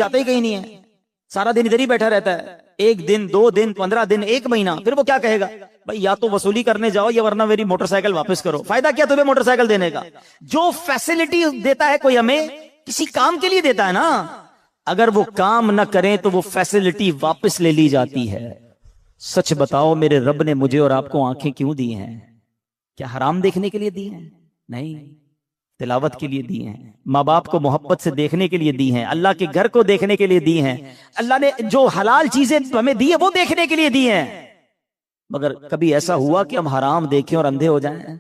जाता ही कहीं नहीं है, सारा दिन इधर ही बैठा रहता है, 1 दिन 2 दिन 15 दिन 1 महीना, फिर वो क्या कहेगा, भाई या तो वसूली करने जाओ या वरना मेरी मोटरसाइकिल वापस करो। फायदा क्या तुम्हें मोटरसाइकिल देने का? जो फैसिलिटी देता है कोई हमें किसी काम के लिए देता है ना, अगर वो काम ना करें तो वो फैसिलिटी वापस ले ली जाती है। सच बताओ मेरे रब ने मुझे और आपको आंखें क्यों दी हैं? क्या हराम देखने के लिए दी हैं? नहीं, तिलावत के लिए दी हैं, माँ बाप को मोहब्बत से देखने के लिए दी हैं, अल्लाह के घर को देखने के लिए दी हैं। अल्लाह ने जो हलाल चीजें हमें दी है वो देखने के लिए दी हैं। मगर कभी ऐसा हुआ कि हम हराम देखें और अंधे हो जाएं?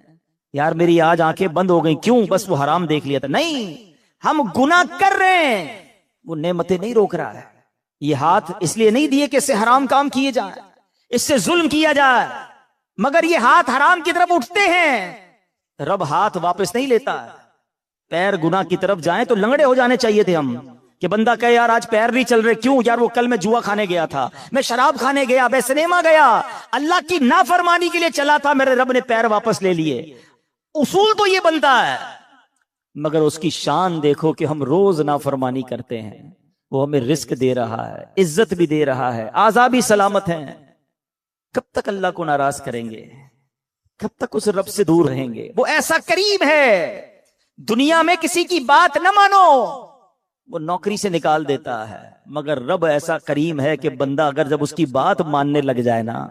यार मेरी आज आंखें बंद हो गई, क्यों? बस वो हराम देख लिया था। नहीं, हम गुनाह कर रहे हैं, वो नेमतें नहीं रोक रहा है। ये हाथ इसलिए नहीं दिए कि इससे हराम काम किए जाए, इससे जुल्म किया जाए, मगर ये हाथ हराम की तरफ उठते हैं। रब हाथ वापस नहीं लेता है। पैर गुनाह की तरफ जाएं तो लंगड़े हो जाने चाहिए थे हम, कि बंदा कहे यार आज पैर नहीं चल रहे, क्यों? यार वो कल मैं जुआ खाने गया था, मैं शराब खाने गया, मैं सिनेमा गया, अल्लाह की नाफरमानी के लिए चला था, मेरे रब ने पैर वापस ले लिए। उसूल तो ये बनता है, मगर उसकी शान देखो कि हम रोज नाफरमानी करते हैं। वो हमें रिस्क दे रहा है, इज्जत भी दे रहा है, आज़ाद भी सलामत है। कब तक अल्लाह को नाराज करेंगे? कब तक उस रब से दूर रहेंगे? वो ऐसा करीम है, दुनिया में किसी की बात न मानो, वो नौकरी से निकाल देता है, मगर रब ऐसा करीम है कि बंदा अगर जब उसकी बात मानने लग जाए ना,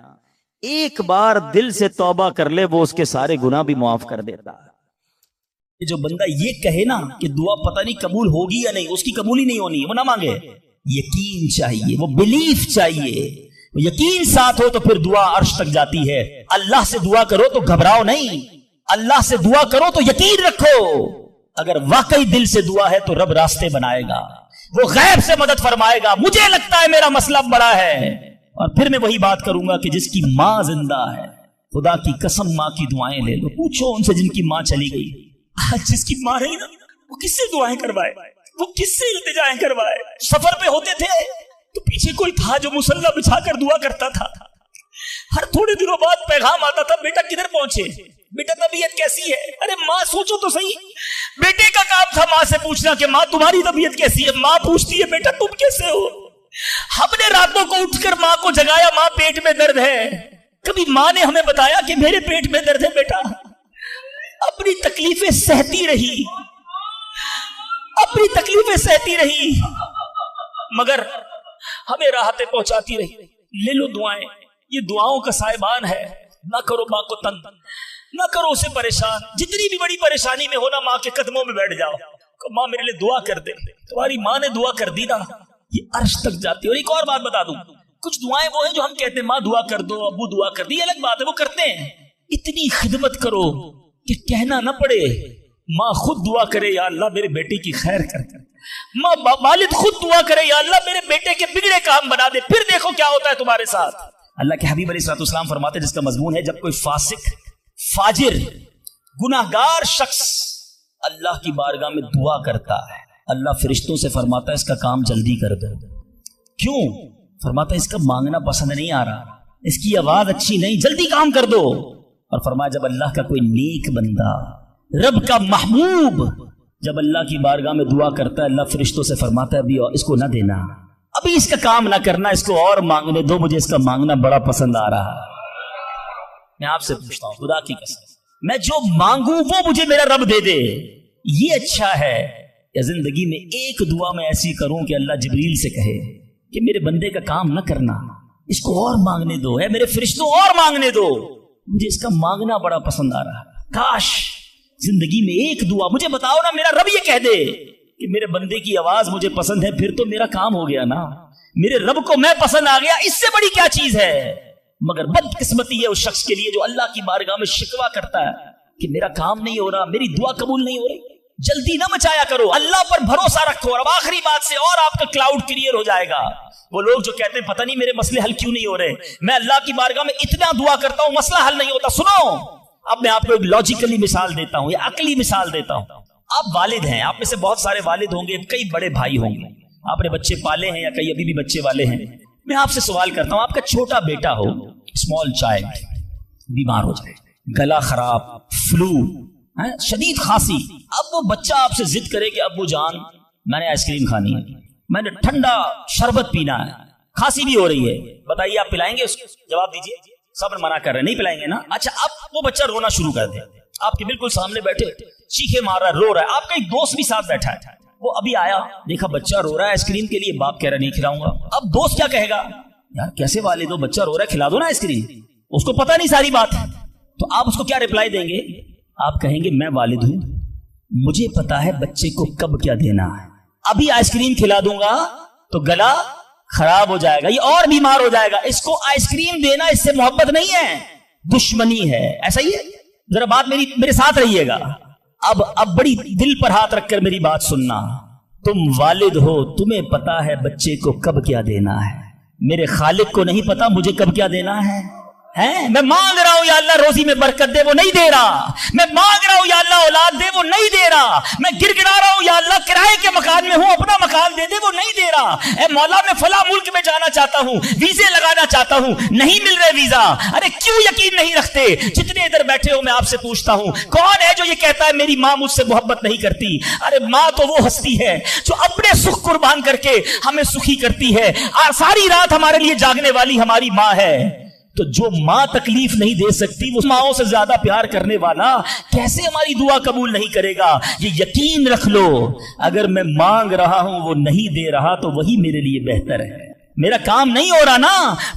एक बार दिल से तौबा कर ले, वो उसके सारे गुनाह भी माफ कर देता है। जो बंदा ये कहे ना कि दुआ पता नहीं कबूल होगी या नहीं, उसकी कबूल ही नहीं होनी, वो ना मांगे। यकीन चाहिए, वो बिलीफ चाहिए, यकीन साथ हो तो फिर दुआ अर्श तक जाती है। अल्लाह से दुआ करो तो घबराओ नहीं, अल्लाह से दुआ करो तो यकीन रखो, अगर वाकई दिल से दुआ है तो रब रास्ते बनाएगा, वो गैब से मदद फरमाएगा। मुझे लगता है मेरा मसला बड़ा है। और फिर मैं वही बात करूंगा कि जिसकी माँ जिंदा है, खुदा की कसम माँ की दुआएं ले लो, पूछो उनसे जिनकी माँ चली गई। आज जिसकी माँ रही ना, वो किससे दुआएं करवाए, वो किससे इल्तिजाएं करवाए? सफर पे होते थे तो पीछे कोई था जो मुसल्ला बिछाकर दुआ करता था। हर थोड़े दिनों बाद पैगाम आता था, बेटा किधर पहुंचे, बेटा तबीयत कैसी है? अरे माँ सोचो तो सही, बेटे का काम था माँ से पूछना कि माँ तुम्हारी तबीयत कैसी है। माँ पूछती है बेटा तुम कैसे हो? हमने रातों को उठकर माँ को जगाया, माँ पेट में दर्द है। कभी माँ ने हमें बताया कि मेरे पेट में दर्द है? बेटा अपनी तकलीफें सहती रही, अपनी तकलीफें सहती रही, मगर हमें राहतें पहुंचाती रही। ले लो दुआएं, ये दुआओं का साहिबान है। ना करो माँ को तंग, ना करो उसे परेशान। जितनी भी बड़ी परेशानी में हो ना, माँ के कदमों में बैठ जाओ, माँ मेरे लिए दुआ कर दे। तुम्हारी माँ ने दुआ कर दी ना, ये अर्श तक जाती है। और एक और बात बता दूं, कुछ दुआएं वो हैं जो हम कहते हैं माँ दुआ कर दो, अब्बू दुआ कर दी, अलग बात है, वो करते हैं। इतनी खिदमत करो कि कहना ना पड़े, माँ खुद दुआ करे या अल्लाह मेरे बेटे की खैर कर। माँ वालिद खुद दुआ करे या अल्लाह मेरे बेटे के बिगड़े काम बना दे, फिर देखो क्या होता है तुम्हारे साथ। अल्लाह के हबीब अलैहिस्सलाम फरमाते हैं, जिसका मजमून है, जब कोई फासिक, फाजिर, गुनाहगार शख्स अल्लाह की बारगाह में दुआ करता है, अल्लाह फरिश्तों से फरमाता है इसका काम जल्दी कर दो। क्यों? फरमाता है इसका मांगना पसंद नहीं आ रहा, इसकी आवाज अच्छी नहीं, जल्दी काम कर दो। और फरमाया जब अल्लाह का कोई नेक बंदा, रब का महबूब, जब अल्लाह की बारगाह में दुआ करता है, अल्लाह फरिश्तों से फरमाता है अभी इसको ना देना, अभी इसका काम ना करना, इसको और मांगने दो, मुझे इसका मांगना बड़ा पसंद आ रहा है। मैं आपसे पूछता हूं खुदा की कसम, मैं जो मांगू वो मुझे मेरा रब दे दे, ये अच्छा है, या जिंदगी में एक दुआ मैं ऐसी करूं कि अल्लाह जिब्रील से कहे कि मेरे बंदे का काम न करना, इसको और मांगने दो, है मेरे फरिश्तों और मांगने दो, मुझे इसका मांगना बड़ा पसंद आ रहा है। काश जिंदगी में एक दुआ, मुझे बताओ ना, मेरा रब ये कह दे कि मेरे बंदे की आवाज मुझे पसंद है, फिर तो मेरा काम हो गया ना, मेरे रब को मैं पसंद आ गया, इससे बड़ी क्या चीज है। मगर बदकिस्मती है उस शख्स के लिए जो अल्लाह की बारगाह में शिकवा करता है कि मेरा काम नहीं हो रहा, मेरी दुआ कबूल नहीं हो रही। जल्दी ना मचाया करो, अल्लाह पर भरोसा रखो। और अब आखिरी बात से और आपका क्लाउड क्लियर हो जाएगा। वो लोग जो कहते हैं पता नहीं मेरे मसले हल क्यों नहीं हो रहे, मैं अल्लाह की बारगाह में इतना दुआ करता हूं मसला हल नहीं होता। सुनो, अब मैं आपको एक लॉजिकली मिसाल देता हूं, या अकली मिसाल देता हूं। आप वालिद हैं, आप में से बहुत सारे वालिद होंगे, कई बड़े भाई होंगे, आपने बच्चे पाले हैं या कई अभी भी बच्चे वाले हैं। मैं आपसे सवाल करता हूं, आपका छोटा बेटा हो, स्मॉल चाइल्ड, बीमार हो जाए, गला खराब, फ्लू, शदीद खांसी, अब वो बच्चा आपसे जिद करे कि अब्बू जान मैंने आइसक्रीम खानी है, मैंने ठंडा शरबत पीना है, खांसी भी हो रही है, बताइए आप पिलाएंगे उसको? जवाब दीजिए। सब मना कर रहे, नहीं पिलाएंगे ना। अच्छा, अब वो बच्चा रोना शुरू कर दे, आपके बिल्कुल सामने बैठे, चीखे मार रहा है, रो रहा है, आपका एक दोस्त भी साथ बैठा है, वो अभी आया, देखा बच्चा रो रहा है आइसक्रीम के लिए, बाप कह रहा नहीं खिलाऊंगा। अब दोस्त क्या कहेगा? यार कैसे वाले दो, बच्चा रो रहा है, खिला दो ना आइसक्रीम। उसको पता नहीं सारी बात, तो आप उसको क्या रिप्लाई देंगे? आप कहेंगे मैं वालिद हूं, मुझे पता है बच्चे को कब क्या देना है, अभी आइसक्रीम खिला दूंगा तो गला खराब हो जाएगा, ये और बीमार हो जाएगा, इसको आइसक्रीम देना इससे मोहब्बत नहीं है, दुश्मनी है। ऐसा ही है, जरा बात मेरे साथ रहिएगा। अब बड़ी दिल पर हाथ रखकर मेरी बात सुनना। तुम वालिद हो, तुम्हें पता है बच्चे को कब क्या देना है, मेरे खालिक को नहीं पता मुझे कब क्या देना है। मैं मांग रहा हूं या अल्लाह रोजी में बरकत दे, वो नहीं दे रहा। मैं मांग रहा हूं या अल्लाह औलाद दे, वो नहीं दे रहा। मैं गिड़गिड़ा रहा हूं या अल्लाह किराए के मकान में हूं, अपना मकान दे दे, वो नहीं दे रहा। ए मौला मैं फला मुल्क में जाना चाहता हूं, वीजे लगाना चाहता हूं, नहीं मिल रहे वीजा। अरे क्यों यकीन नहीं रखते? जितने इधर बैठे हो मैं आपसे पूछता हूं, कौन है जो ये कहता है मेरी मां मुझसे मोहब्बत नहीं करती? अरे मां तो वो हस्ती है जो अपने सुख कुर्बान करके हमें सुखी करती है, सारी रात हमारे लिए जागने वाली हमारी मां है। तो जो मां तकलीफ नहीं दे सकती, वो माओं से ज्यादा प्यार करने वाला कैसे हमारी दुआ कबूल नहीं करेगा? ये यकीन रख लो, अगर मैं मांग रहा हूं वो नहीं दे रहा तो वही मेरे लिए बेहतर है। मेरा काम नहीं हो रहा ना,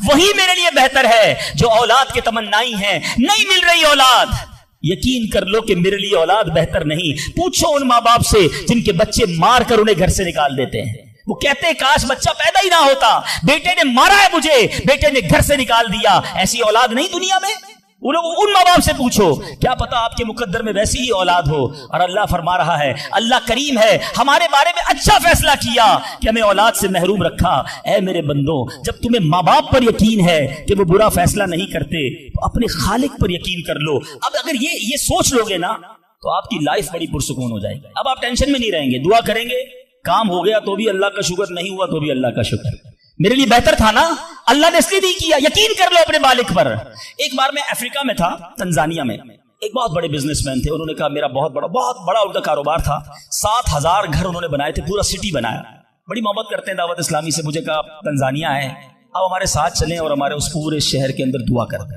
वही मेरे लिए बेहतर है। जो औलाद के तमन्नाई है, नहीं मिल रही औलाद, यकीन कर लो कि मेरे लिए औलाद बेहतर नहीं। पूछो उन माँ बाप से जिनके बच्चे मार कर उन्हें घर से निकाल देते हैं, वो कहते हैं काश बच्चा पैदा ही ना होता, बेटे ने मारा है मुझे, बेटे ने घर से निकाल दिया। ऐसी औलाद नहीं दुनिया में। उन माँ बाप से पूछो, क्या पता आपके मुकद्दर में वैसी ही औलाद हो। और अल्लाह फरमा रहा है, अल्लाह करीम है, हमारे बारे में अच्छा फैसला किया कि हमें औलाद से महरूम रखा। ऐ मेरे बंदो, जब तुम्हें माँ बाप पर यकीन है कि वो बुरा फैसला नहीं करते, तो अपने खालिक पर यकीन कर लो। अब अगर ये सोच लोगे ना, तो आपकी लाइफ बड़ी पुरसुकून हो जाएगी। अब आप टेंशन में नहीं रहेंगे, दुआ करेंगे, काम हो गया तो भी अल्लाह का शुक्र, नहीं हुआ तो भी अल्लाह का शुक्र, मेरे लिए बेहतर था ना, अल्लाह ने इसलिए नहीं किया। यकीन कर लो अपने मालिक पर। एक बार मैं अफ्रीका में था, तंजानिया में, एक बहुत बड़े बिजनेसमैन थे, उन्होंने कहा मेरा बहुत बड़ा उनका कारोबार था, 7,000 घर उन्होंने बनाए थे, पूरा सिटी बनाया, बड़ी मोहब्बत करते हैं दावत इस्लामी से। मुझे कहा आप तंजानिया है, आप हमारे साथ चलें और हमारे उस पूरे शहर के अंदर दुआ करें।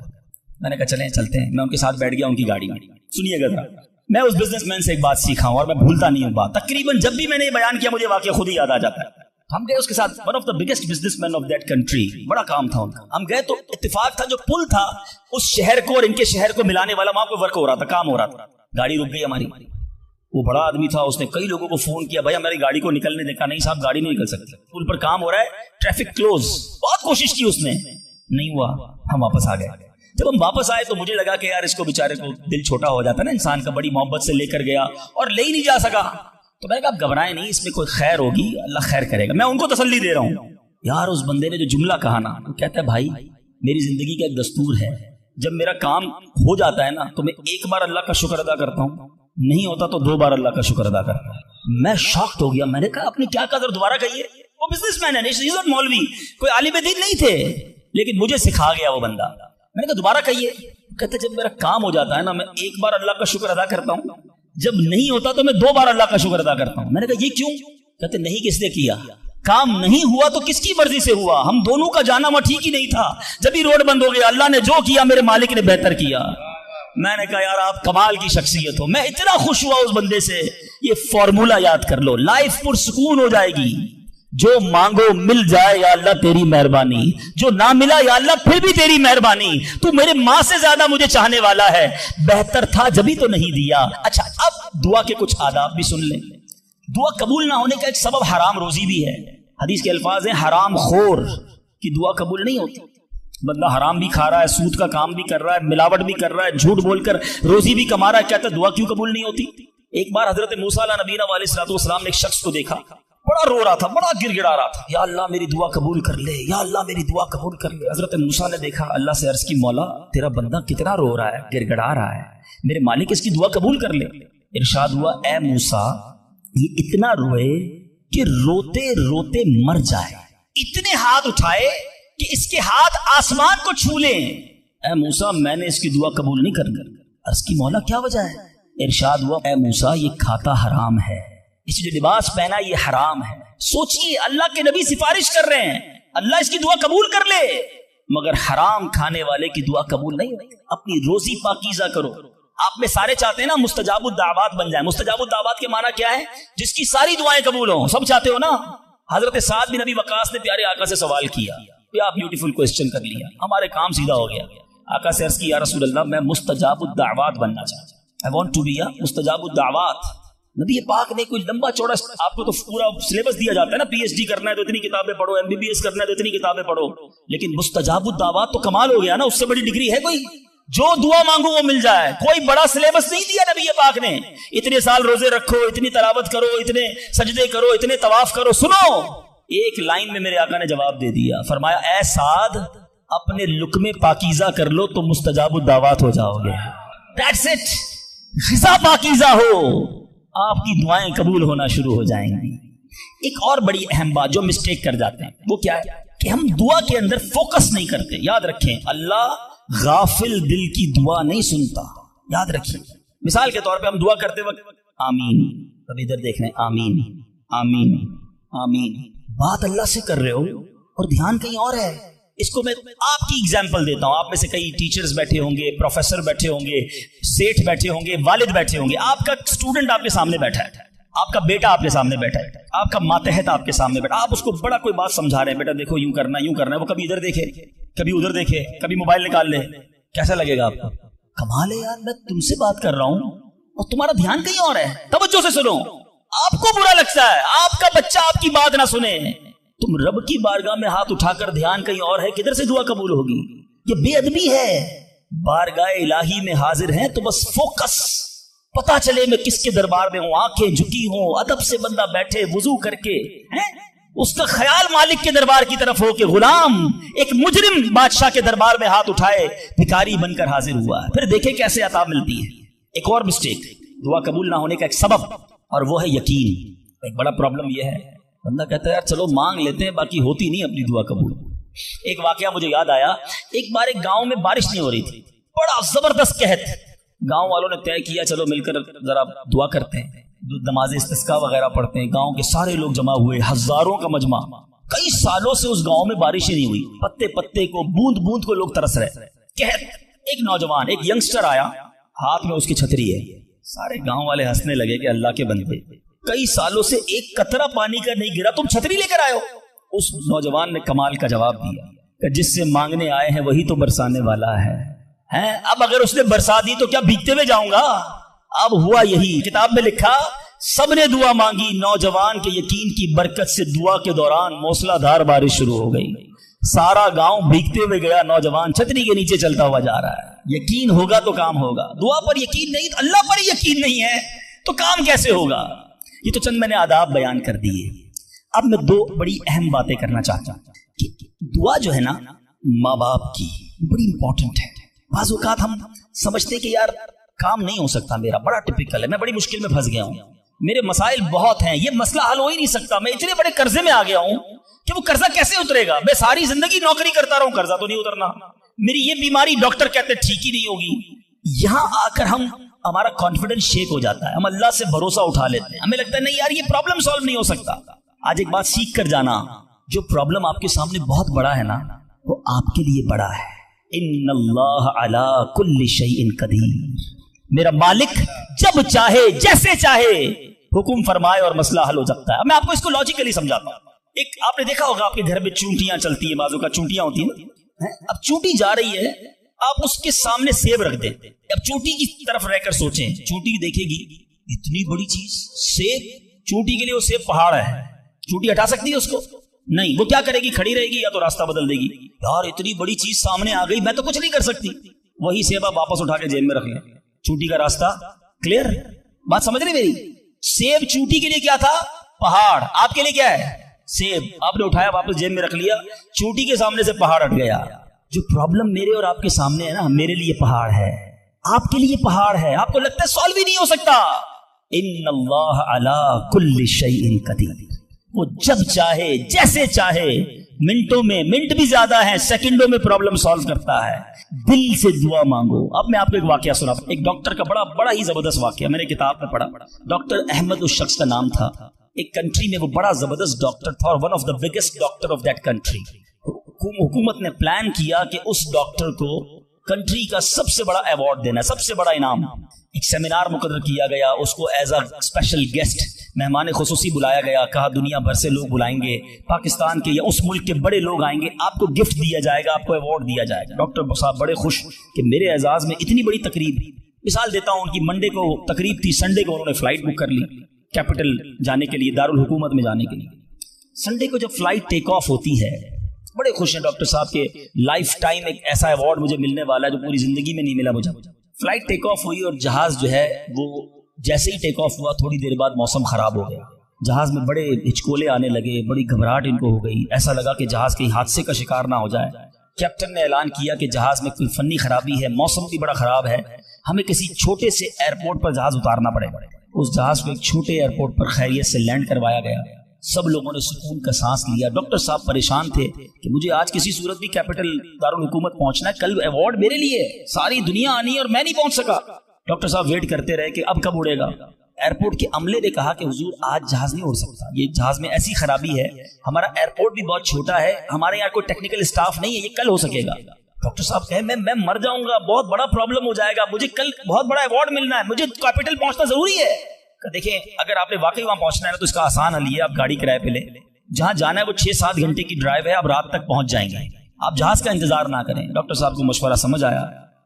मैंने कहा चलें, चलते हैं। मैं उनके साथ बैठ गया उनकी गाड़ी में। सुनिएगा जरा, मैं उस बिजनेसमैन से एक बात सीखा हूं और मैं भूलता नहीं हूं बात। तकरीबन जब भी मैंने ये बयान किया मुझे वाकया खुद ही याद आ जाता है। हम गए उसके साथ, one of the biggest businessman of that country, बड़ा काम था उनका। हम गए तो इत्तेफाक था, जो पुल था उस शहर को और इनके शहर को मिलाने वाला, वहां पे वर्क हो रहा था, काम हो रहा था। गाड़ी रुक गई हमारी। वो बड़ा आदमी था, उसने कई लोगों को फोन किया, भाई हमारी गाड़ी को निकलने देखा, नहीं साहब गाड़ी नहीं निकल सकती, पुल पर काम हो रहा है, ट्रैफिक क्लोज। बहुत कोशिश की उसने, नहीं हुआ, हम वापस आ गए। जब हम वापस आए तो मुझे लगा कि यार इसको बेचारे को दिल छोटा हो जाता है ना इंसान का, बड़ी मोहब्बत से लेकर गया और ले ही नहीं जा सका। तो मैंने कहा आप घबराएं नहीं, इसमें कोई खैर होगी, अल्लाह खैर करेगा। मैं उनको तसल्ली दे रहा हूं। यार उस बंदे ने जो जुमला कहा ना, वो कहता है भाई मेरी जिंदगी का एक दस्तूर है, जब मेरा काम हो जाता है ना तो मैं एक बार अल्लाह का शुक्र अदा करता हूँ, नहीं होता तो 2 बार अल्लाह का शुक्र अदा करता है। मैं शॉक्ड हो गया। मैंने कहा अपनी क्या कदर, दोबारा कहिए। वो बिजनेसमैन है, मौलवी, कोई आलिम दीन नहीं थे, लेकिन मुझे सिखा गया वो बंदा। मैंने कहा दोबारा कहिए। कहते जब मेरा काम हो जाता है ना, मैं एक बार अल्लाह का शुक्र अदा करता हूँ, जब नहीं होता तो मैं 2 बार अल्लाह का शुक्र अदा करता हूँ। मैंने कहा ये क्यों? कहते नहीं किसने किया, काम नहीं हुआ तो किसकी मर्जी से हुआ, हम दोनों का जाना वहां ठीक ही नहीं था। जब भी रोड बंद हो गया, अल्लाह ने जो किया मेरे मालिक ने बेहतर किया। मैंने कहा यार आप कमाल की शख्सियत हो। मैं इतना खुश हुआ उस बंदे से। ये फॉर्मूला याद कर लो, लाइफ पुरसुकून हो जाएगी। जो मांगो मिल जाए या अल्लाह तेरी मेहरबानी, जो ना मिला या अल्लाह फिर भी तेरी मेहरबानी। तू मेरे माँ से ज्यादा मुझे चाहने वाला है, बेहतर था जब ही तो नहीं दिया। अच्छा अब दुआ के कुछ आदाब भी सुन लें। दुआ कबूल ना होने का एक सबब हराम रोजी भी है। हदीस के अल्फाज हैं, हराम खोर की दुआ कबूल नहीं होती। बंदा हराम भी खा रहा है, सूद का काम भी कर रहा है, मिलावट भी कर रहा है, झूठ बोलकर रोजी भी कमा रहा है, कहता है दुआ क्यों कबूल नहीं होती? एक बार हजरत मूसा नबीना अलैहिस्सलाम ने एक शख्स को देखा, बड़ा रो रहा था, बड़ा गिड़गिड़ा रहा था, या अल्लाह मेरी दुआ कबूल कर ले, या अल्लाह मेरी दुआ कबूल कर ले। हजरत मूसा ने देखा, अल्लाह से अर्ज की, मौला तेरा बंदा कितना रो रहा है, गिड़गिड़ा रहा है, मेरे मालिक इसकी दुआ कबूल कर ले। इरशाद हुआ, ए मूसा ये इतना रोए कि रोते रोते मर जाए, इतने हाथ उठाए कि इसके हाथ आसमान को छू ले। ए मूसा मैंने इसकी दुआ कबूल नहीं करनी। अर्ज की, मौला क्या वजह है? इरशाद हुआ, ए मूसा ये खाता हराम है, इसलिए जो लिबास पहना ये हराम है। सोचिए, अल्लाह के नबी सिफारिश कर रहे हैं, अल्लाह इसकी दुआ कबूल कर ले, मगर हराम खाने वाले की दुआ कबूल नहीं होगी। अपनी रोजी पाकीज़ा करो। आप में सारे चाहते हैं ना मुस्तजाबुद दावत बन जाए। मुस्तजाबुद दावत के माना क्या है? जिसकी सारी दुआएं कबूल हो। सब चाहते हो ना? हजरत साद बिन नबी वकास ने प्यारे आका से सवाल किया, क्या ब्यूटीफुल क्वेश्चन कर लिया, हमारे काम सीधा हो गया। आका से अर्ज की, या रसूल अल्लाह, मैं मुस्तजाबुद दावत बनना चाहता हूं, I want to be a मुस्तजाबुद दावत। नबी पाक ने कोई लंबा चौड़ा, आपको तो पूरा सिलेबस दिया जाता है ना, पीएचडी करना है तो इतनी किताबें पढ़ो, एमबीबीएस करना है तो इतनी किताबें पढ़ो, लेकिन मुस्तजाबुद दावत तो कमाल हो गया ना, उससे बड़ी डिग्री है कोई? जो दुआ मांगो वो मिल जाए। कोई बड़ा सिलेबस नहीं दिया नबी पाक ने, इतने साल रोजे रखो, इतनी तलावत करो, इतने सजदे करो, इतने तवाफ करो। सुनो, एक लाइन में मेरे आका ने जवाब दे दिया, फरमाया, ऐ साद, अपने लुक्मे पाकीज़ा कर लो तो मुस्तजाबुद दावत हो जाओगे। That's it. ग़िज़ा पाकीज़ा हो, आपकी दुआएं कबूल होना शुरू हो जाएंगी। एक और बड़ी अहम बात जो मिस्टेक कर जाते हैं वो क्या है कि हम दुआ के अंदर फोकस नहीं करते। याद रखें, अल्लाह गाफिल दिल की दुआ नहीं सुनता, याद रखिए। मिसाल के तौर पे हम दुआ करते वक्त आमीन, अब इधर देख रहे हैं, आमीन आमीन आमीन, बात अल्लाह से कर रहे हो और ध्यान कहीं और है। इसको मैं आपकी एग्जांपल देता हूं। आप में से कई टीचर्स बैठे होंगे, प्रोफेसर बैठे होंगे, सेठ बैठे होंगे, वालिद बैठे होंगे। आपका स्टूडेंट आपके सामने बैठा है, आपका बेटा आपके सामने बैठा है, आपका मातहत आपके सामने बैठा, आप उसको बड़ा कोई बात समझा रहे हैं, बेटा देखो यूं करना यूं करना है। वो कभी इधर देखे, कभी उधर देखे, कभी मोबाइल निकाल ले। कैसा लगेगा आपको? कमाल है यार, मैं तुमसे बात कर रहा हूं और तुम्हारा ध्यान कहीं और है। तवज्जो से सुनो। आपको बुरा लगता है आपका बच्चा आपकी बात ना सुने। तुम रब की बारगाह में हाथ उठाकर ध्यान कहीं और है, किधर से दुआ कबूल होगी? ये बेअदबी है। बारगाह इलाही में हाजिर हैं तो बस फोकस, पता चले मैं किसके दरबार में हूं, आंखें झुकी हों, अदब से बंदा बैठे वुजू करके, हैं? उसका ख्याल मालिक के दरबार की तरफ हो कि गुलाम एक मुजरिम बादशाह के दरबार में हाथ उठाए, भिखारी बनकर हाजिर हुआ है। फिर देखे कैसे अता मिलती है। एक और मिस्टेक, दुआ कबूल ना होने का एक सबब, और वो है यकीन। एक बड़ा प्रॉब्लम यह है, बंदा कहता है यार चलो मांग लेते हैं, बाकी होती नहीं अपनी दुआ कबूल। एक वाकया मुझे याद आया। एक बार एक गांव में बारिश नहीं हो रही थी, बड़ा जबरदस्त कहत। गांव वालों ने तय किया चलो मिलकर जरा दुआ करते हैं, नमाज इस्तिस्का वगैरह पढ़ते हैं। गांव के सारे लोग जमा हुए, हजारों का मजमा। कई सालों से उस गांव में बारिश ही नहीं हुई, पत्ते पत्ते को, बूंद बूंद को लोग तरस रहे। कहत एक नौजवान, एक यंगस्टर आया, हाथ में उसकी छतरी है। सारे गांव वाले हंसने लगे कि अल्लाह के बंदे, कई सालों से एक कतरा पानी का नहीं गिरा, तुम छतरी लेकर आए हो। उस नौजवान ने कमाल का जवाब दिया कि जिससे मांगने आए हैं वही तो बरसाने वाला है। अब अगर उसने बरसा दी तो क्या भीगते हुए जाऊंगा? अब हुआ यही, किताब में लिखा, सबने दुआ मांगी, नौजवान के यकीन की बरकत से दुआ के दौरान मूसलाधार बारिश शुरू हो गई। सारा गांव भीगते हुए गया, नौजवान छतरी के नीचे चलता हुआ जा रहा है। यकीन होगा तो काम होगा। दुआ पर यकीन नहीं, अल्लाह पर यकीन नहीं है तो काम कैसे होगा? ये तो चंद मैंने आदाब बयान कर दिए। अब मैं दो बड़ी अहम बातें करना चाहता हूं कि दुआ जो है ना माँ बाप की, बड़ी इंपॉर्टेंट है। बाज़ औक़ात हम समझते कि यार काम नहीं हो सकता मेरा, बड़ा टिपिकल है, मैं बड़ी मुश्किल में फंस गया हूं, मेरे मसाइल बहुत हैं, ये मसला हल हो ही नहीं सकता, मैं इतने बड़े कर्जे में आ गया हूं कि वो कर्जा कैसे उतरेगा? मैं सारी जिंदगी नौकरी करता रहूं, कर्जा तो नहीं उतरना, मेरी ये बीमारी डॉक्टर कहते ठीक ही नहीं होगी। यहां आकर हमारा कॉन्फिडेंस शेक हो जाता है, हम अल्लाह से भरोसा उठा लेते हैं, हमें लगता है नहीं यार ये प्रॉब्लम सॉल्व नहीं हो सकता। आज एक बात सीख कर जाना, जो प्रॉब्लम आपके सामने बहुत बड़ा है ना, वो आपके लिए बड़ा है। इन्नल्लाह अला कुल्ली शैइन कदीर, मेरा मालिक जब चाहे जैसे चाहे हुक्म फरमाए और मसला हल हो सकता है। मैं आपको इसको लॉजिकली समझाता हूं। एक आपने देखा होगा आपके घर में चूंटियां चलती है, बाजू का चूंटियां होती है। अब चूंटी जा रही है, आप उसके सामने सेब रख दें। अब चूंटी की तरफ रहकर सोचें, चूंटी देखेगी इतनी बड़ी चीज सेब, चूंटी के लिए वो सेब पहाड़ है, चूंटी हटा सकती है उसको? नहीं। वो क्या करेगी? खड़ी रहेगी या तो रास्ता बदल देगी। यार इतनी बड़ी चीज सामने आ गई, मैं तो कुछ नहीं कर सकती। वही सेब आप वापस उठा के जेब में रख लें, चूंटी का रास्ता क्लियर। बात समझ रहे मेरी? सेब चूंटी के लिए क्या था? पहाड़। आपके लिए क्या है? सेब। आपने उठाया, वापस जेब में रख लिया, चूंटी के सामने से पहाड़ हट गया। जो प्रॉब्लम मेरे और आपके सामने है ना, मेरे लिए पहाड़ है, आपके लिए पहाड़ है, आपको लगता है सॉल्व ही नहीं हो सकता। इन्नल्लाह अला कुल्ली शैइन कदीर, वो जब चाहे जैसे चाहे मिनटों में, मिनट भी ज्यादा है, सेकंडों में प्रॉब्लम सॉल्व करता है। दिल से दुआ मांगो। अब मैं आपको एक वाकया सुना, एक डॉक्टर का बड़ा ही जबरदस्त वाकया मैंने किताब में पढ़ा। डॉक्टर अहमद उस शख्स का नाम था। एक कंट्री में वो बड़ा जबरदस्त डॉक्टर था और one of the biggest doctor of that country. हुकूमत ने प्लान किया कि उस डॉक्टर को कंट्री का सबसे बड़ा अवार्ड देना, सबसे बड़ा इनाम। एक सेमिनार मुकर्रर किया गया, उसको एज अ स्पेशल गेस्ट मेहमान खुसूसी बुलाया गया। कहा दुनिया भर से लोग बुलाएंगे, पाकिस्तान के या उस मुल्क के बड़े लोग आएंगे, आपको गिफ्ट दिया जाएगा, आपको अवार्ड दिया जाएगा। डॉक्टर साहब बड़े खुश कि मेरे एजाज में इतनी बड़ी तकरीब। मिसाल देता हूं, उनकी मंडे को तकरीब थी, संडे को उन्होंने फ्लाइट बुक कर ली कैपिटल जाने के लिए, दारुल हुकूमत में जाने के लिए। संडे को जब फ्लाइट टेक ऑफ होती है, बड़े खुश हैं डॉक्टर साहब के लाइफ टाइम एक ऐसा अवार्ड मुझे मिलने वाला है जो पूरी जिंदगी में नहीं मिला मुझे। फ्लाइट टेक ऑफ हुई और जहाज जो है वो जैसे ही टेक ऑफ हुआ थोड़ी देर बाद मौसम खराब हो गया। जहाज में बड़े हिचकोले आने लगे, बड़ी घबराहट इनको हो गई। ऐसा लगा कि जहाज कहीं हादसे का शिकार ना हो जाए। कैप्टन ने ऐलान किया कि जहाज में कोई फन्नी खराबी है, मौसम भी बड़ा खराब है, हमें किसी छोटे से एयरपोर्ट पर जहाज उतारना पड़ेगा। उस जहाज को एक छोटे एयरपोर्ट पर खैरियत से लैंड करवाया गया। सब लोगों ने सुकून का सांस लिया। डॉक्टर साहब परेशान थे कि मुझे आज किसी सूरत भी कैपिटल दारुल हुकूमत पहुंचना है, कल अवार्ड मेरे लिए, सारी दुनिया आनी है और मैं नहीं पहुंच सका। डॉक्टर साहब वेट करते रहे कि अब कब उड़ेगा। एयरपोर्ट के अमले ने कहा कि हुजूर आज जहाज नहीं उड़ सकता, ये जहाज में ऐसी खराबी है, हमारा एयरपोर्ट भी बहुत छोटा है, हमारे यहाँ कोई टेक्निकल स्टाफ नहीं है, ये कल हो सकेगा। डॉक्टर साहब कहे मैं मर जाऊंगा, बहुत बड़ा प्रॉब्लम हो जाएगा, मुझे कल बहुत बड़ा अवार्ड मिलना है, मुझे कैपिटल पहुंचना जरूरी है। देखें, अगर आपने वाकई वहां पहुंचना है ना तो इसका आसान हल है, आप गाड़ी किराए पे ले, जहां जाना है वो 6-7 घंटे की ड्राइव है, आप रात तक पहुंच जाएंगे, आप जहाज का इंतजार ना करें। डॉक्टर साहब को मशवरा समझ आया,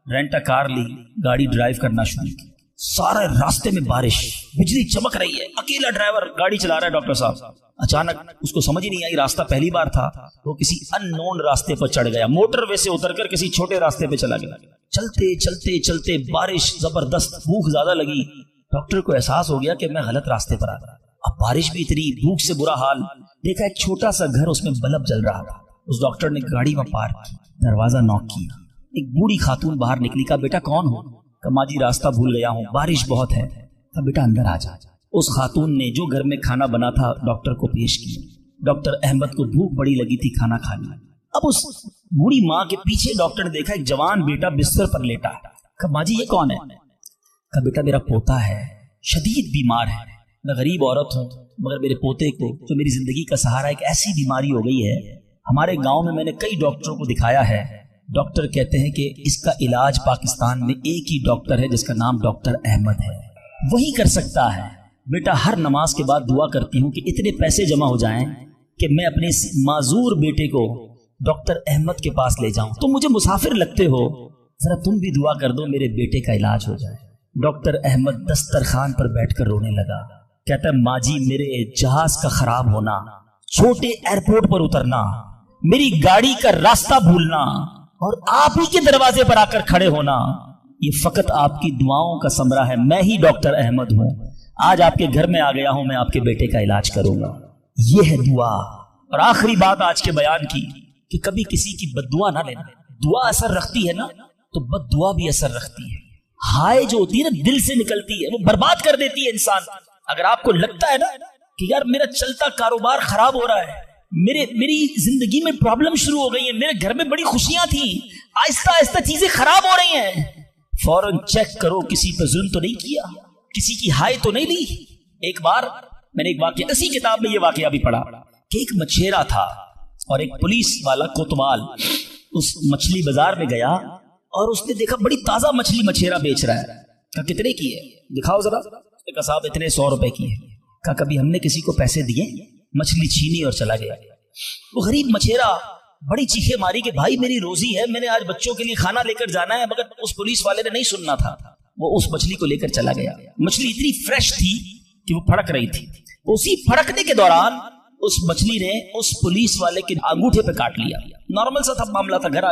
रेंट अ कार ली, गाड़ी ड्राइव करना शुरू की। सारे रास्ते में बारिश, बिजली चमक रही है, अकेला ड्राइवर गाड़ी चला रहा है। डॉक्टर साहब अचानक उसको समझ ही नहीं आई, रास्ता पहली बार था, वो किसी अननोन रास्ते पर चढ़ गया, मोटरवे से उतरकर किसी छोटे रास्ते पे चला गया। चलते चलते चलते बारिश जबरदस्त, भूख ज्यादा लगी। डॉक्टर को एहसास हो गया कि मैं गलत रास्ते पर आ रहा। अब बारिश भी इतनी, भूख से बुरा हाल। देखा एक छोटा सा घर, उसमें बल्ब जल रहा था। उस डॉक्टर ने गाड़ी में पार्क की, दरवाजा नॉक किया। एक बूढ़ी खातून बाहर निकली, कहा बेटा कौन हो? कहा माँ जी रास्ता भूल गया हूँ, बारिश बहुत है। कहा बेटा अंदर आ जा। उस खातून ने जो घर में खाना बना था डॉक्टर को पेश किया। डॉक्टर अहमद को भूख बड़ी लगी थी, खाना खा लिया। अब उस बूढ़ी माँ के पीछे डॉक्टर ने देखा एक जवान बेटा बिस्तर पर लेटा है। कहा माँ जी ये कौन है? कहा बेटा मेरा पोता है, शदीद बीमार है, मैं गरीब औरत हूँ, मगर मेरे पोते को जो मेरी जिंदगी का सहारा, एक ऐसी बीमारी हो गई है, हमारे गांव में मैंने कई डॉक्टरों को दिखाया है, डॉक्टर कहते हैं कि इसका इलाज पाकिस्तान में एक ही डॉक्टर है जिसका नाम डॉक्टर अहमद है, वही कर सकता है। बेटा हर नमाज के बाद दुआ करती हूँ कि इतने पैसे जमा हो जाएं कि मैं अपने इस माजूर बेटे को डॉक्टर अहमद के पास ले जाऊं। तुम मुझे मुसाफिर लगते हो, जरा तुम भी दुआ कर दो मेरे बेटे का इलाज हो जाए। डॉक्टर अहमद दस्तरखान पर बैठकर रोने लगा। कहता है माँ जी मेरे जहाज का खराब होना, छोटे एयरपोर्ट पर उतरना, मेरी गाड़ी का रास्ता भूलना और आप ही के दरवाजे पर आकर खड़े होना, ये फकत आपकी दुआओं का समरा है। मैं ही डॉक्टर अहमद हूं, आज आपके घर में आ गया हूं, मैं आपके बेटे का इलाज करूंगा। ये है दुआ। और आखिरी बात आज के बयान की कि कभी किसी की बद्दुआ ना लेना। दुआ असर रखती है ना तो बद्दुआ भी असर रखती है। हाय जो होती है ना दिल से निकलती है, वो बर्बाद कर देती है इंसान। अगर आपको लगता है ना कि यार मेरा चलता कारोबार खराब हो रहा है, मेरी जिंदगी में प्रॉब्लम शुरू हो गई है, मेरे घर में बड़ी खुशियां थी, आहिस्ता आहिस्ता चीजें खराब हो रही हैं, फौरन चेक करो किसी पर जुल्म तो नहीं किया, किसी की हाय तो नहीं ली। एक बार मैंने एक वाकया, इसी किताब में ये वाकया भी पढ़ा कि एक मछेरा था और एक पुलिस वाला कोतवाल उस मछली बाजार में गया और उसने देखा बड़ी ताजा मछली मछेरा बेच रहा है। कहा कितने की है, दिखाओ जरा। कहा साहब इतने 100 रुपए की है। कहा कभी हमने किसी को पैसे दिए? मछली छीनी और चला गया। वो गरीब मछेरा बड़ी चीखे मारी कि भाई मेरी रोजी है, मैंने आज बच्चों के लिए खाना लेकर जाना है, मगर उस पुलिस वाले ने नहीं सुनना था, वो उस मछली को लेकर चला गया। मछली इतनी फ्रेश थी कि वो फड़क रही थी। उसी फड़कने के दौरान उस मछली ने उस पुलिस वाले के अंगूठे पे काट लिया। नॉर्मल सा था मामला था। घर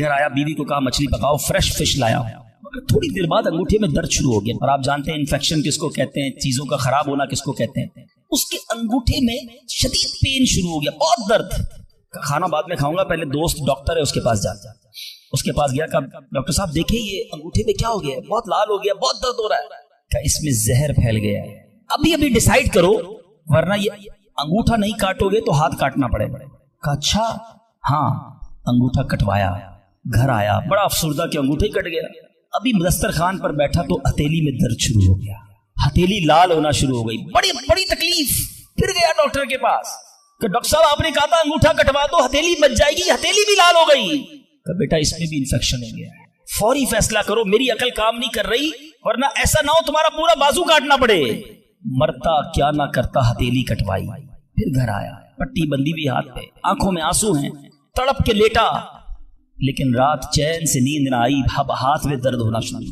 आया, बीवी को कहा मछली पकाओ, फ्रेश फिश लाया हूं। मगर थोड़ी देर बाद अंगूठे में दर्द शुरू हो गया। और आप जानते हैं इन्फेक्शन किसको कहते हैं, चीजों का खराब होना किसको कहते हैं। उसके अंगूठे में शदीद पेन शुरू हो गया, बहुत दर्द। खाना बाद में खाऊंगा, पहले दोस्त डॉक्टर है उसके पास जाता। उसके पास गया, कहा डॉक्टर साहब देखिए ये अंगूठे में क्या हो गया है, बहुत लाल हो गया, बहुत दर्द हो रहा है। कहा इसमें जहर फैल गया है, अभी अभी डिसाइड करो वरना ये अंगूठा नहीं काटोगे तो हाथ काटना पड़ेगा। कहा अच्छा हाँ, अंगूठा कटवाया, घर आया, बड़ा अफसुर्दा कि अंगूठा ही कट गया। अभी दस्तरखान पर बैठा तो हथेली में दर्द शुरू हो गया, हथेली लाल होना शुरू हो गई, बड़ी बड़ी तकलीफ। फिर गया डॉक्टर के पास कि डॉक्टर साहब आपने कहा था अंगूठा कटवा दो हथेली बच जाएगी, हथेली भी लाल हो गई। कि बेटा इसमें भी इंफेक्शन हो गया है, फौरी फैसला करो, मेरी अकल काम नहीं कर रही, वरना ऐसा ना हो तुम्हारा पूरा बाजू काटना पड़े। मरता क्या ना करता, हथेली कटवाई, फिर घर आया, पट्टी बंदी भी हाथ पे, आंखों में आंसू हैं, तड़प के लेटा, लेकिन रात चैन से नींद ना आई। हाथ में दर्द होना शुरू,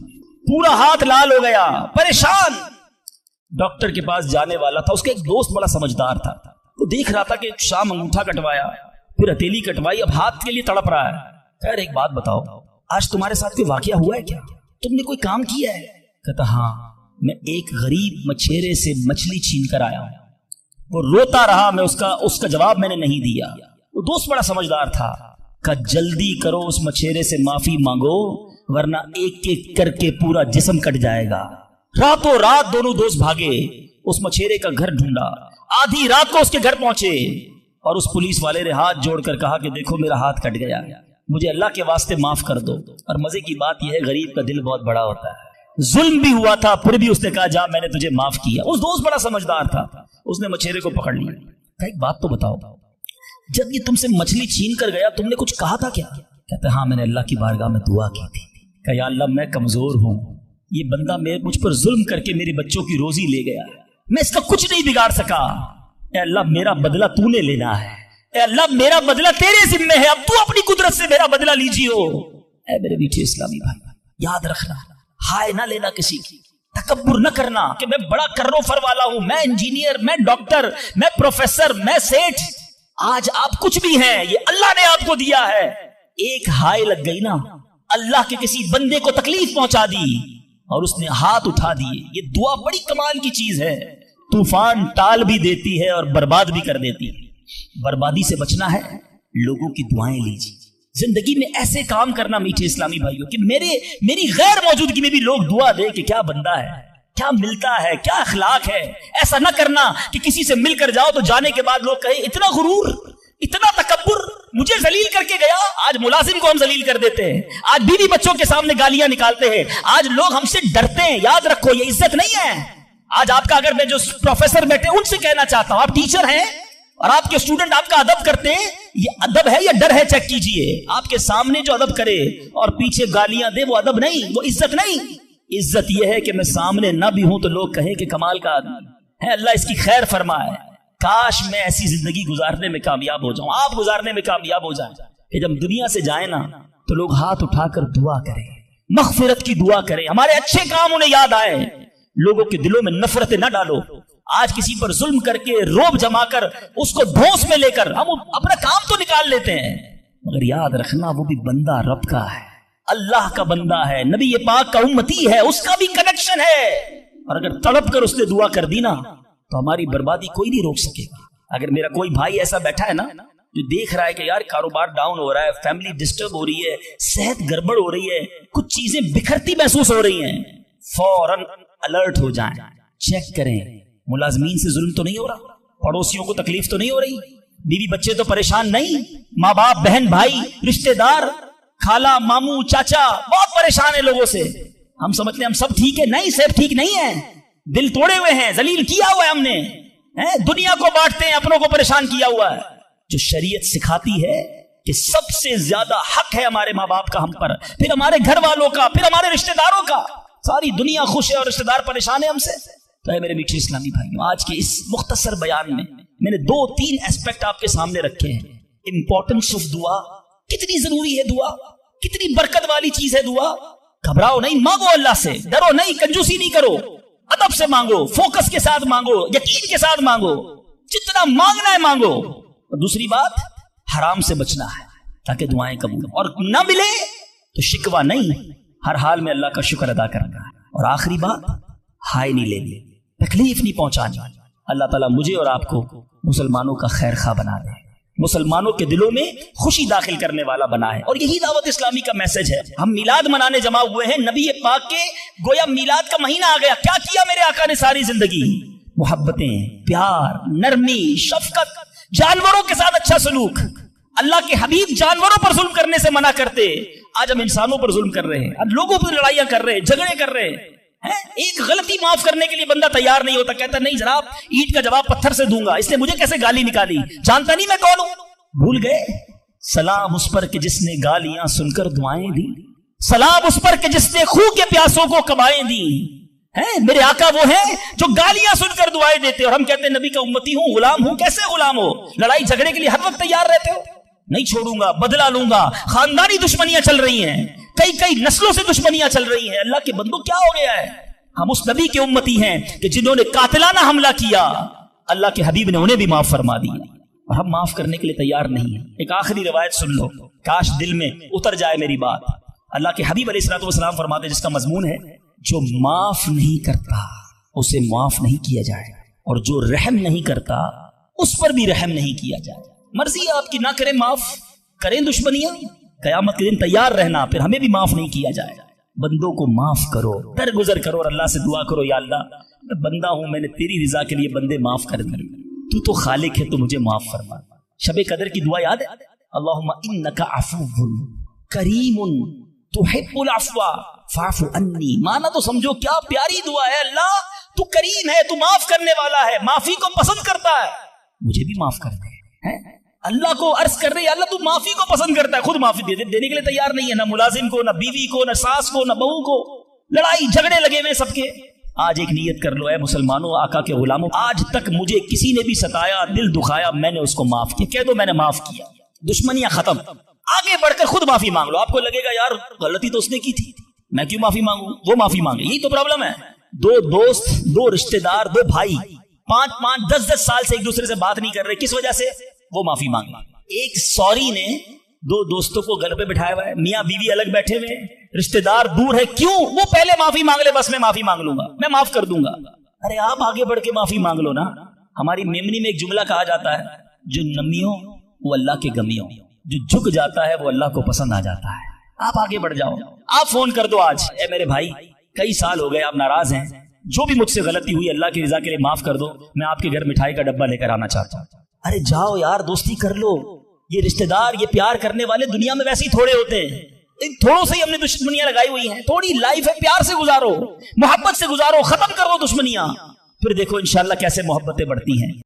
पूरा हाथ लाल हो गया, परेशान। डॉक्टर के पास जाने वाला था, उसका एक दोस्त बड़ा समझदार था, वो देख रहा था कि शाम अंगूठा कटवाया, फिर हथेली कटवाई, अब हाथ के लिए तड़प रहा है। खैर एक बात बताओ, आज तुम्हारे साथ कोई वाकया हुआ है क्या, तुमने कोई काम किया है? कहता हाँ, मैं एक गरीब मछेरे से मछली छीन कर आया हूं। वो रोता रहा, मैं उसका जवाब मैंने नहीं दिया। वो दोस्त बड़ा समझदार था, कहा जल्दी करो, उस मछेरे से माफी मांगो, वरना एक एक करके पूरा जिस्म कट जाएगा। रातों रात दोनों दोस्त भागे, उस मछेरे का घर ढूंढा, आधी रात को उसके घर पहुंचे, और उस पुलिस वाले ने हाथ जोड़कर कहा कि देखो मेरा हाथ कट गया, मुझे अल्लाह के वास्ते माफ कर दो। और मजे की बात यह है, गरीब का दिल बहुत बड़ा होता है, जुल्म भी हुआ था, फिर भी उसने कहा जा मैंने तुझे माफ किया। उस दोस्त बड़ा समझदार था, उसने मछेरे को पकड़ लिया। कहा एक बात तो बताओ, जब ये तुमसे मछली छीन कर गया तुमने कुछ कहा था क्या? कहते हाँ, मैंने अल्लाह की बारगाह में दुआ की थी। कहा या अल्लाह मैं कमजोर हूं, ये बंदा मुझ पर जुल्म करके मेरे बच्चों की रोजी ले गया, मैं इसका कुछ नहीं बिगाड़ सका। ए अल्लाह मेरा बदला तूने लेना है, ए अल्लाह मेरा बदला तेरे जिम्मे है, अब तू अपनी कुदरत से मेरा बदला लीजियो। ए मेरे मीठे इस्लामी भाई, याद रखना, हाय ना लेना किसी की, तकब्बुर न करना कि मैं बड़ा कर्रो-फर वाला हूं, मैं इंजीनियर, मैं डॉक्टर, मैं प्रोफेसर, मैं सेठ। आज आप कुछ भी हैं, ये अल्लाह ने आपको दिया है। एक हाय लग गई ना, अल्लाह के किसी बंदे को तकलीफ पहुंचा दी और उसने हाथ उठा दिए। ये दुआ बड़ी कमाल की चीज है, तूफान टाल भी देती है और बर्बाद भी कर देती है। बर्बादी से बचना है, लोगों की दुआएं लीजिए। जिंदगी में ऐसे काम करना मीठे इस्लामी भाइयों कि मेरी गैर मौजूदगी में भी लोग दुआ दे कि क्या बंदा है, क्या मिलता है, क्या अखलाक है। ऐसा ना करना कि किसी से मिलकर जाओ तो जाने के बाद लोग कहे इतना गुरूर, इतना तकब्बुर, मुझे जलील करके गया। आज मुलाजिम को हम जलील कर देते हैं, आज बीवी बच्चों के सामने गालियां निकालते हैं, आज लोग हमसे डरते हैं। याद रखो ये इज्जत नहीं है। आज आपका, अगर मैं जो प्रोफेसर बैठे उनसे कहना चाहता हूं, आप टीचर हैं और आपके स्टूडेंट आपका अदब करते हैं, ये अदब है या डर है? चेक कीजिए। आपके सामने जो अदब करे और पीछे गालियां दे, वो अदब नहीं, वो इज्जत नहीं। इज्जत यह है कि मैं सामने ना भी हूं तो लोग कहें कि कमाल का आदमी है, अल्लाह इसकी खैर फरमाए। काश मैं ऐसी जिंदगी गुजारने में कामयाब हो जाऊं, आप गुजारने में कामयाब हो जाएं कि जब दुनिया से जाए ना तो लोग हाथ उठाकर दुआ करें, मगफिरत की दुआ करें, हमारे अच्छे काम उन्हें याद आए। लोगों के दिलों में नफरतें ना डालो। आज किसी पर जुल्म करके, रोब जमाकर, उसको धौंस में लेकर हम अपना काम तो निकाल लेते हैं, मगर याद रखना वो भी बंदा रब का है, अल्लाह का बंदा है, नबी ये पाक का उम्मती है, उसका भी कनेक्शन है। और अगर तड़प कर उसने दुआ कर दी ना तो हमारी बर्बादी कोई नहीं रोक सकेगा। अगर मेरा कोई भाई ऐसा बैठा है ना जो देख रहा है कि यार कारोबार डाउन हो रहा है, फैमिली डिस्टर्ब हो रही है, सेहत गड़बड़ हो रही है, कुछ चीजें बिखरती महसूस हो रही हैं, फौरन अलर्ट हो जाएं, चेक करें मुलाजमीन से जुल्म तो नहीं हो रहा, पड़ोसियों को तकलीफ तो नहीं हो रही, बीवी बच्चे तो परेशान नहीं, माँ बाप, बहन भाई, रिश्तेदार, खाला मामू चाचा बहुत परेशान है लोगों से। हम समझते हैं हम सब ठीक है, नहीं, सब ठीक नहीं है, दिल तोड़े हुए हैं, जलील किया हुआ है हमने, दुनिया को बांटते हैं, अपनों को परेशान किया हुआ है। जो शरीयत सिखाती है कि सबसे ज्यादा हक है हमारे माँ बाप का हम पर, फिर हमारे घर वालों का, फिर हमारे रिश्तेदारों का। सारी दुनिया खुश है और रिश्तेदार परेशान है हमसे। तो मेरे मीठे इस्लामी भाइयों, आज के इस मुख्तसर बयान में मैंने 2-3 एस्पेक्ट आपके सामने रखे हैं। इंपॉर्टेंस ऑफ दुआ, कितनी जरूरी है दुआ, कितनी बरकत वाली चीज है दुआ। घबराओ नहीं, मांगो अल्लाह से, डरो नहीं, कंजूसी नहीं करो, अदब से मांगो, फोकस के साथ मांगो, यकीन के साथ मांगो, जितना मांगना है मांगो। और दूसरी बात, हराम से बचना है ताकि दुआएं कबूल, और ना मिले तो शिकवा नहीं, हर हाल में अल्लाह का शुक्र अदा करना है। और आखिरी बात, हाय नहीं लेनी, तकलीफ नहीं पहुंचानी। अल्लाह ताला मुझे और आपको मुसलमानों का खैर खा बना दे, मुसलमानों के दिलों में खुशी दाखिल करने वाला बना है। और यही दावत इस्लामी का मैसेज है। हम मिलाद मनाने जमा हुए हैं, नबी पाक के गोया मिलाद का महीना आ गया। क्या किया मेरे आका ने सारी जिंदगी? मोहब्बतें, प्यार, नरमी, शफकत, जानवरों के साथ अच्छा सलूक, अल्लाह के हबीब जानवरों पर जुल्म करने से मना करते, आज हम इंसानों पर जुल्म कर रहे हैं, अब लोगों पर लड़ाइयां कर रहे हैं, झगड़े कर रहे हैं। एक गलती माफ करने के लिए बंदा तैयार नहीं होता, कहता नहीं जनाब ईंट का जवाब पत्थर से दूंगा, इसने मुझे कैसे गाली निकाली, जानता नहीं मैं कौन हूं। भूल गए? सलाम उस पर कि जिसने गालियां सुनकर दुआएं दी, सलाम उस पर कि जिसने खूह के प्यासों को कमाएं दी। मेरे आका वो हैं जो गालियां सुनकर दुआएं देते, और हम कहते हैं नबी का उम्मती हूं, गुलाम हूं। कैसे गुलाम हो? लड़ाई झगड़े के लिए हर वक्त तैयार रहते हो। नहीं छोड़ूंगा, बदला लूंगा। खानदानी दुश्मनियां चल रही हैं, कई कई नस्लों से दुश्मनियां चल रही हैं। अल्लाह के बंदो क्या हो गया है? हम उस नबी के उम्मती हैं कि जिन्होंने कातिलाना हमला किया, अल्लाह के हबीब ने उन्हें भी माफ फरमा दिया, और हम माफ करने के लिए तैयार नहीं है। एक आखिरी रिवायत सुन लो, काश दिल में उतर जाए मेरी बात। अल्लाह के हबीब अलैहिस्सलाम फरमाते, जिसका मजमून है जो माफ नहीं करता उसे माफ नहीं किया जाए, और जो रहम नहीं करता उस पर भी रहम नहीं किया जाए। मर्जी है आपकी, ना करें माफ, करें दुश्मनियां, कयामत के दिन तैयार रहना, फिर हमें भी माफ नहीं किया जाए। बंदों को माफ करो, दरगुजर करो और अल्लाह से दुआ करो, या अल्लाह मैं बंदा हूं, मैंने तेरी रिजा के लिए बंदे माफ कर दिए, तू तो खालिक है, तो मुझे माफ फरमा। शबे कदर की दुआ याद है? अल्लाहुम्मा इन्नका अफुव्वुन करीमुन तुहिब्बुल अफ़्वा फ़अफ़ु अन्नी। माना तो समझो क्या प्यारी दुआ है, अल्लाह तू करीम है, तू माफ करने वाला है, माफी को पसंद करता है, मुझे भी माफ कर दे। अल्लाह को अर्ज कर रहे, अल्लाह तू माफी को पसंद करता है, खुद माफी देने के लिए तैयार नहीं है, ना मुलाजिम को, ना बीवी को, ना सास को, ना बहू को। लड़ाई झगड़े लगे हुए सबके। आज एक नियत कर लो, ऐ मुसलमानों, आका के गुलामों, आज तक मुझे किसी ने भी सताया, दिल दुखाया, मैंने उसको माफ किया। कह दो मैंने माफ किया, दुश्मनियां खत्म। आगे बढ़कर खुद माफी मांग लो। आपको लगेगा यार गलती तो उसने की थी, मैं क्यों माफी मांगू, वो माफी मांगे। यही तो प्रॉब्लम है। दो दोस्त, दो रिश्तेदार, दो भाई 5-5, 10-10 साल से एक दूसरे से बात नहीं कर रहे, किस वजह से? वो माफी मांगे। एक सॉरी ने दो दोस्तों को घर पे बिठाया हुआ है, मियां बीवी अलग बैठे हुए, रिश्तेदार दूर है, क्यों? वो पहले माफी मांग ले, बस मैं माफी मांग लूंगा, मैं माफ कर दूंगा। अरे आप आगे बढ़ के माफी मांग लो ना। हमारी मेमनी में एक जुमला कहा जाता है, जो नमियों वो अल्लाह के गमियों, जो झुक जाता है वो अल्लाह को पसंद आ जाता है। आप आगे बढ़ जाओ, आप फोन कर दो आज, ए मेरे भाई कई साल हो गए आप नाराज हैं, जो भी मुझसे गलती हुई अल्लाह की रजा के लिए माफ कर दो, मैं आपके घर मिठाई का डब्बा लेकर आना चाहता हूं। अरे जाओ यार, दोस्ती कर लो। ये रिश्तेदार, ये प्यार करने वाले दुनिया में वैसे ही थोड़े होते हैं, इन थोड़ों से ही हमने दुश्मनियां लगाई हुई हैं। थोड़ी लाइफ है, प्यार से गुजारो, मोहब्बत से गुजारो, खत्म कर दो दुश्मनियां, फिर देखो इंशाल्लाह कैसे मोहब्बतें बढ़ती हैं।